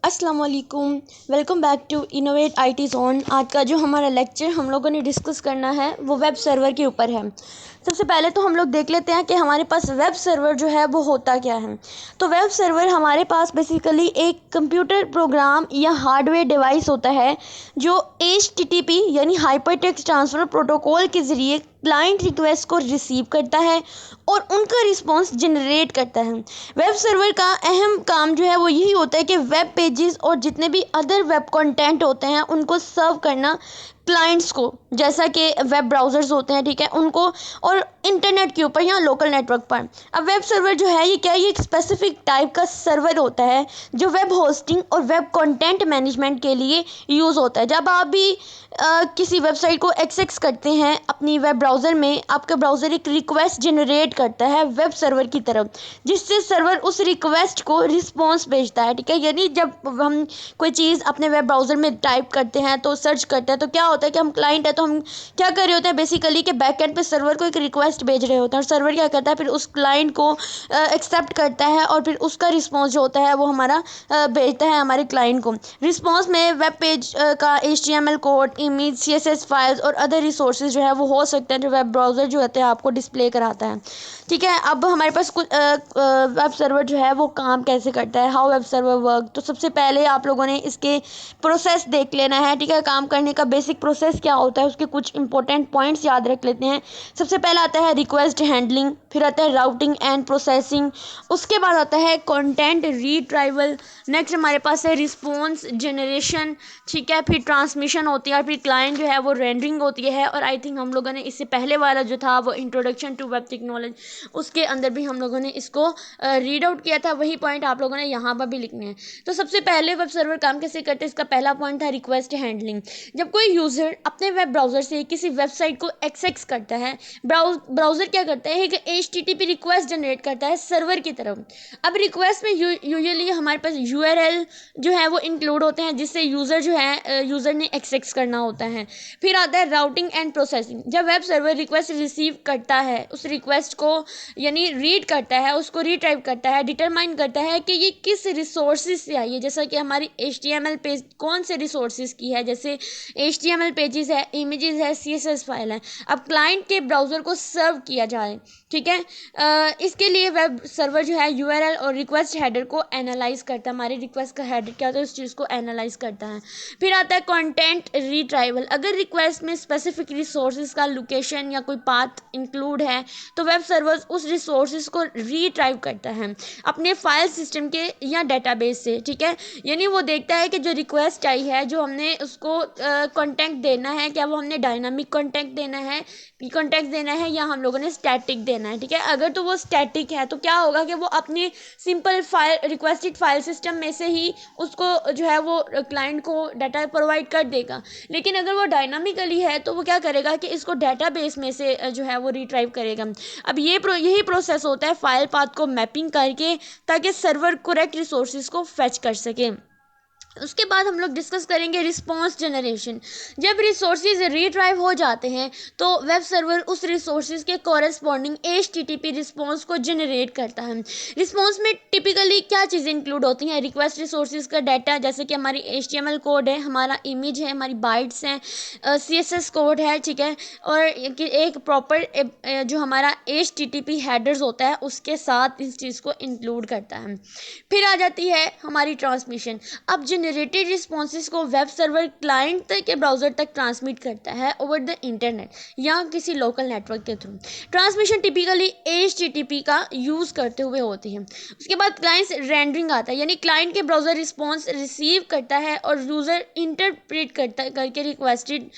अस्सलाम वालेकुम। Welcome back to innovate IT zone. आज का जो हमारा लेक्चर हम लोगों ने डिस्कस करना है वो वेब सर्वर के ऊपर है। सबसे पहले तो हम लोग देख लेते हैं कि हमारे पास वेब सर्वर जो है वो होता क्या है। तो वेब सर्वर हमारे पास बेसिकली एक कंप्यूटर प्रोग्राम या हार्डवेयर डिवाइस होता है जो HTTP यानी हाइपर टेक्स्ट ट्रांसफ़र प्रोटोकॉल के ज़रिए क्लाइंट रिक्वेस्ट को रिसीव करता है और उनका रिस्पॉन्स जनरेट करता है। वेब सर्वर का अहम काम जो है वो यही होता है कि वेब पेजेस और जितने भी अदर वेब कंटेंट होते हैं उनको सर्व करना क्लाइंट्स को, जैसा कि वेब ब्राउज़र्स होते हैं, ठीक है, उनको, और इंटरनेट के ऊपर या लोकल नेटवर्क पर। अब वेब सर्वर जो है ये क्या है, ये एक स्पेसिफिक टाइप का सर्वर होता है जो वेब होस्टिंग और वेब कंटेंट मैनेजमेंट के लिए यूज़ होता है। जब आप भी किसी वेबसाइट को एक्सेस करते हैं अपनी वेब ब्राउज़र में, आपका ब्राउज़र एक रिक्वेस्ट जनरेट करता है वेब सर्वर की तरफ, जिससे सर्वर उस रिक्वेस्ट को रिस्पॉन्स भेजता है, ठीक है। यानी जब हम कोई चीज़ अपने वेब ब्राउज़र में टाइप करते हैं तो सर्च करते हैं तो क्या होता है कि हम क्लाइंट है तो हम क्या कर रहे होते हैं बेसिकली कि बैक एंड पे सर्वर को एक रिक्वेस्ट भेज रहे होते हैं और सर्वर क्या करता है फिर उस क्लाइंट को एक्सेप्ट करता है और फिर उसका रिस्पॉन्स जो होता है वो हमारा भेजता है हमारे क्लाइंट को। रिस्पॉन्स में वेब पेज का HTML code, image, CSS files और अदर रिसोर्सेज जो है वो हो सकते हैं जो वेब ब्राउज़र जो होता है आपको डिस्प्ले कराता है, ठीक है। अब हमारे पास कुछ वेब सर्वर जो है वो काम कैसे करता है, हाउ वेब सर्वर वर्क। तो सबसे पहले आप लोगों ने इसके प्रोसेस देख लेना है, ठीक है। काम करने का बेसिक प्रोसेस क्या होता है उसके कुछ इंपॉर्टेंट पॉइंट्स याद रख लेते हैं। सबसे पहला आता है रिक्वेस्ट हैंडलिंग, फिर आता है राउटिंग एंड प्रोसेसिंग, उसके बाद आता है कंटेंट रिट्राइवल, नेक्स्ट हमारे पास है रिस्पॉन्स जनरेशन, ठीक है, फिर ट्रांसमिशन होती है और फिर क्लाइंट जो है वो रेंडरिंग होती है। और आई थिंक हम लोगों ने इससे पहले वाला जो था वो इंट्रोडक्शन टू वेब टेक्नोलॉजी, उसके अंदर भी हम लोगों ने इसको रीड आउट किया था, वही पॉइंट आप लोगों ने यहाँ पर भी लिखने हैं। तो सबसे पहले वेब सर्वर काम कैसे करते हैं, इसका पहला पॉइंट था रिक्वेस्ट हैंडलिंग। जब कोई यूज़र अपने वेब ब्राउज़र से किसी वेबसाइट को एक्सेस करता है, ब्राउज़र क्या करता है कि HTTP रिक्वेस्ट जनरेट करता है सर्वर की तरफ। अब रिक्वेस्ट में यूजुअली हमारे पास URL जो है वो इंक्लूड होते हैं जिससे यूज़र जो है यूज़र ने एक्सेस करना होता है। फिर आता है राउटिंग एंड प्रोसेसिंग। जब वेब सर्वर रिक्वेस्ट रिसीव करता है, उस रिक्वेस्ट को यानी रीड करता है, उसको रीटाइप करता है, डिटरमाइन करता है कि ये किस रिसोर्सेज से आई है। जैसा कि हमारी HTML पेज कौन से रिसोर्सेज की है, जैसे HTML पेजेस है, इमेजेस है, CSS फाइल है। अब क्लाइंट के ब्राउज़र को सर्व किया जाए, ठीक है। इसके लिए वेब सर्वर जो है URL और रिक्वेस्ट हेडर को एनालाइज करता है। हमारी रिक्वेस्ट का हेडर क्या होता है उस चीज़ को एनालाइज करता है। फिर आता है कंटेंट रिट्राइवल। अगर रिक्वेस्ट में स्पेसिफिक रिसोर्सेज का लोकेशन या कोई पाथ इंक्लूड है तो वेब सर्वर उस रिसोर्सेज को रिट्राइव करता है अपने फाइल सिस्टम के या डेटाबेस से, ठीक है। यानी वो देखता है कि जो रिक्वेस्ट आई है, जो हमने उसको कॉन्टेक्ट देना है, क्या वो हमने डायनामिक कॉन्टेक्ट देना है, कॉन्टेक्ट देना है, या हम लोगों ने स्टैटिक देना है, ठीक है। अगर तो वो स्टैटिक है तो क्या होगा कि वो अपनी simple file requested file system में से ही उसको जो है वो क्लाइंट को डाटा प्रोवाइड कर देगा। लेकिन अगर वो डायनामिकली है तो वो क्या करेगा कि इसको डेटाबेस में से जो है वो रिट्राइव करेगा। अब यही प्रोसेस होता है फाइल पाथ को मैपिंग करके, ताकि सर्वर करेक्ट रिसोर्सेज को फेच कर सके। उसके बाद हम लोग डिस्कस करेंगे रिस्पॉन्स जनरेशन। जब रिसोर्सेज रिट्राइव हो जाते हैं तो वेब सर्वर उस रिसोर्सेज के कॉरेस्पॉन्डिंग HTTP रिस्पॉन्स को जनरेट करता है। रिस्पॉन्स में टिपिकली क्या चीज़ें इंक्लूड होती हैं, रिक्वेस्ट रिसोर्सेज का डाटा, जैसे कि हमारी HTML कोड है, हमारा इमेज है, हमारी बाइट्स हैं, CSS कोड है, ठीक है, और एक प्रॉपर जो हमारा HTTP हेडर्स होता है उसके साथ इस चीज़ को इंक्लूड करता है। फिर आ जाती है हमारी ट्रांसमिशन। अब जनरेटेड रिस्पॉन्सेज को वेब सर्वर क्लाइंट तक के ब्राउज़र तक ट्रांसमिट करता है ओवर द इंटरनेट या किसी लोकल नेटवर्क के थ्रू। ट्रांसमिशन टिपिकली HTTP का यूज़ करते हुए होती है। उसके बाद क्लाइंट रेंडरिंग आता है, यानी क्लाइंट के ब्राउज़र रिस्पॉन्स रिसीव करता है और यूज़र इंटरप्रेट करता करके रिक्वेस्टेड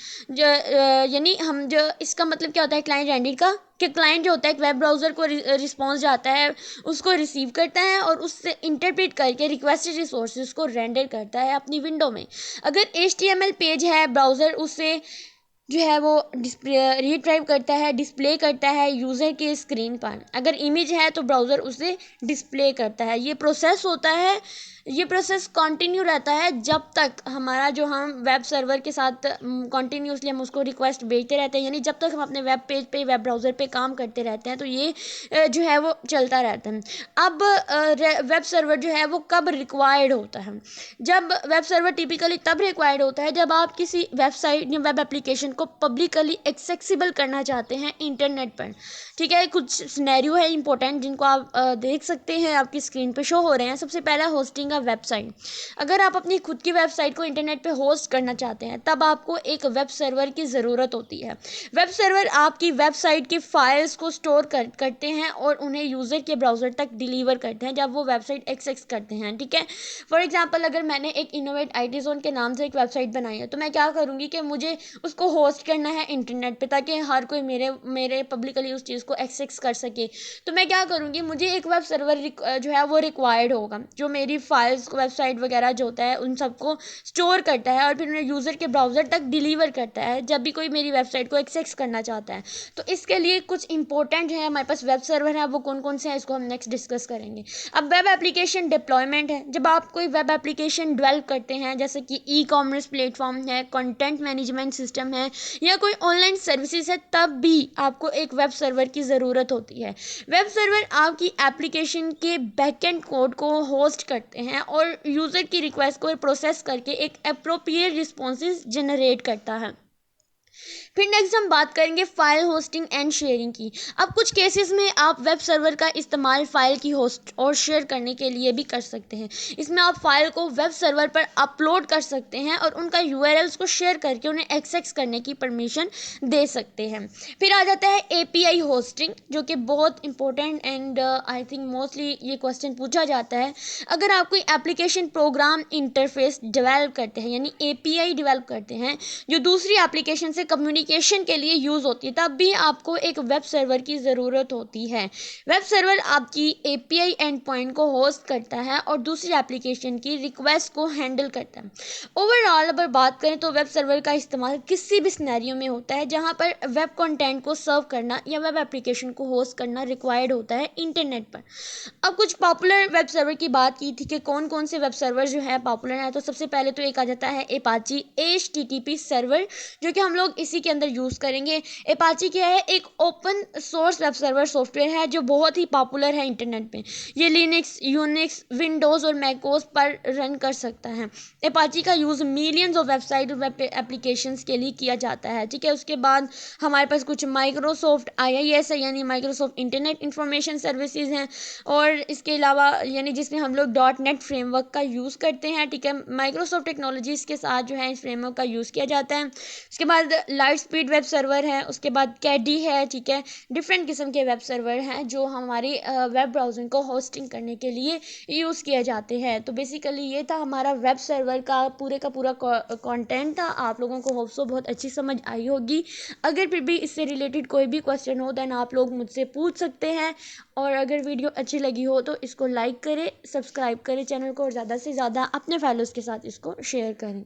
यानी हम जो इसका मतलब क्या होता है क्लाइंट रेंडरिंग का, कि क्लाइंट जो होता है वेब ब्राउज़र को रिस्पॉन्स जाता है, उसको रिसीव करता है और उससे इंटरप्रेट करके रिक्वेस्टेड रिसोर्सेज को रेंडर करता है अपनी विंडो में। अगर HTML पेज है, ब्राउज़र उससे जो है वो रिट्राइव करता है, डिस्प्ले करता है यूज़र के स्क्रीन पर। अगर इमेज है तो ब्राउज़र उसे डिस्प्ले करता है। ये प्रोसेस होता है, ये प्रोसेस कंटिन्यू रहता है जब तक हमारा जो हम वेब सर्वर के साथ कंटिन्यूसली हम उसको रिक्वेस्ट भेजते रहते हैं, यानी जब तक हम अपने वेब पेज पे वेब ब्राउज़र पे काम करते रहते हैं तो ये जो है वो चलता रहता है। अब वेब सर्वर जो है वो कब रिक्वायर्ड होता है? जब वेब सर्वर टिपिकली तब रिक्वायर्ड होता है जब आप किसी वेबसाइट या वेब एप्लीकेशन को पब्लिकली एक्सेसिबल करना चाहते हैं इंटरनेट पर। ठीक है, कुछ सिनेरियो है इंपॉर्टेंट जिनको आप देख सकते हैं, आपकी स्क्रीन पे शो हो रहे हैं। सबसे पहला, होस्टिंग अ वेबसाइट। अगर आप अपनी खुद की वेबसाइट को इंटरनेट पे होस्ट करना चाहते हैं तब आपको एक वेब सर्वर की ज़रूरत होती है। वेब सर्वर आपकी वेबसाइट की फाइल्स को स्टोर करते हैं और उन्हें यूज़र के ब्राउज़र तक डिलीवर करते हैं जब वो वेबसाइट एक्सेस करते हैं। ठीक है, फॉर एग्जांपल अगर मैंने एक इनोवेट आईटी जोन के नाम से एक वेबसाइट बनाई है तो मैं क्या करूँगी कि मुझे उसको होस्ट करना है इंटरनेट पे ताकि हर कोई मेरे पब्लिकली उस चीज़ को एक्सेस कर सके। तो मैं क्या करूँगी, मुझे एक वेब सर्वर जो है वो रिक्वायर्ड होगा जो मेरी फाइल्स वेबसाइट वगैरह जो होता है उन सबको स्टोर करता है और फिर उन्हें यूज़र के ब्राउज़र तक डिलीवर करता है जब भी कोई मेरी वेबसाइट को एक्सेस करना चाहता है। तो इसके लिए कुछ इंपॉर्टेंट है हमारे पास वेब सर्वर है, वो कौन कौन से हैं इसको हम नेक्स्ट डिस्कस करेंगे। अब वेब एप्लीकेशन डिप्लॉयमेंट है, जब आप कोई वेब एप्लीकेशन डेवलप करते हैं जैसे कि ई कॉमर्स प्लेटफॉर्म है, कंटेंट मैनेजमेंट सिस्टम है या कोई ऑनलाइन सर्विसेज है, तब भी आपको एक वेब सर्वर की ज़रूरत होती है। वेब सर्वर आपकी एप्लीकेशन के बैकएंड कोड को होस्ट करते हैं और यूज़र की रिक्वेस्ट को प्रोसेस करके एक अप्रोप्रिएट रिस्पॉन्सेज जनरेट करता है। फिर नेक्स्ट हम बात करेंगे फाइल होस्टिंग एंड शेयरिंग की। अब कुछ केसेस में आप वेब सर्वर का इस्तेमाल फाइल की होस्ट और शेयर करने के लिए भी कर सकते हैं। इसमें आप फाइल को वेब सर्वर पर अपलोड कर सकते हैं और उनका यूआरएल्स को शेयर करके उन्हें एक्सेस करने की परमिशन दे सकते हैं। फिर आ जाता है एपीआई होस्टिंग, जो कि बहुत important and I think mostly ये क्वेश्चन पूछा जाता है। अगर आप कोई एप्लीकेशन प्रोग्राम इंटरफेस डेवलप करते हैं यानी एपीआई डेवलप करते हैं जो दूसरी एप्लीकेशन से कम्युनिकेशन के लिए यूज़ होती है, तब भी आपको एक वेब सर्वर की ज़रूरत होती है। वेब सर्वर आपकी एपीआई एंड पॉइंट को होस्ट करता है और दूसरी एप्लीकेशन की रिक्वेस्ट को हैंडल करता है। ओवरऑल अगर बात करें तो वेब सर्वर का इस्तेमाल किसी भी सिनेरियो में होता है जहां पर वेब कंटेंट को सर्व करना या वेब एप्लीकेशन को होस्ट करना रिक्वायर्ड होता है इंटरनेट पर। अब कुछ पॉपुलर वेब सर्वर की बात की थी कि कौन कौन से वेब सर्वर जो है पॉपुलर है, तो सबसे पहले तो एक आ जाता है एपाची HTTP सर्वर, जो कि हम लोग इसी के अंदर यूज़ करेंगे। एपाची क्या है, एक open source web server software है जो बहुत ही पॉपुलर है इंटरनेट पे। ये लिनक्स, यूनिक्स, विंडोज़ और मैकोस पर रन कर सकता है। एपाची का यूज़ मिलियंस ऑफ वेबसाइट और वेब एप्लीकेशंस के लिए किया जाता है। ठीक है, उसके बाद हमारे पास कुछ माइक्रोसॉफ्ट IIS है यानी माइक्रोसॉफ्ट इंटरनेट इंफॉर्मेशन सर्विसेज हैं, और इसके अलावा यानी जिसमें हम लोग .NET फ्रेमवर्क का यूज़ करते हैं। ठीक है, माइक्रोसॉफ्ट टेक्नोलॉजीज़ के साथ जो है इस फ्रेमवर्क का यूज़ किया जाता है। उसके बाद लाइट स्पीड वेब सर्वर है, उसके बाद कैडी है। ठीक है, डिफरेंट किस्म के वेब सर्वर हैं जो हमारी वेब ब्राउजिंग को होस्टिंग करने के लिए यूज़ किए जाते हैं। तो बेसिकली ये था हमारा वेब सर्वर का पूरा कंटेंट था। आप लोगों को होप सो बहुत अच्छी समझ आई होगी। अगर फिर भी इससे रिलेटेड कोई भी क्वेश्चन हो देन आप लोग मुझसे पूछ सकते हैं, और अगर वीडियो अच्छी लगी हो तो इसको लाइक करें, सब्सक्राइब करें चैनल को, और ज़्यादा से ज़्यादा अपने फैलोज़ के साथ इसको शेयर करें।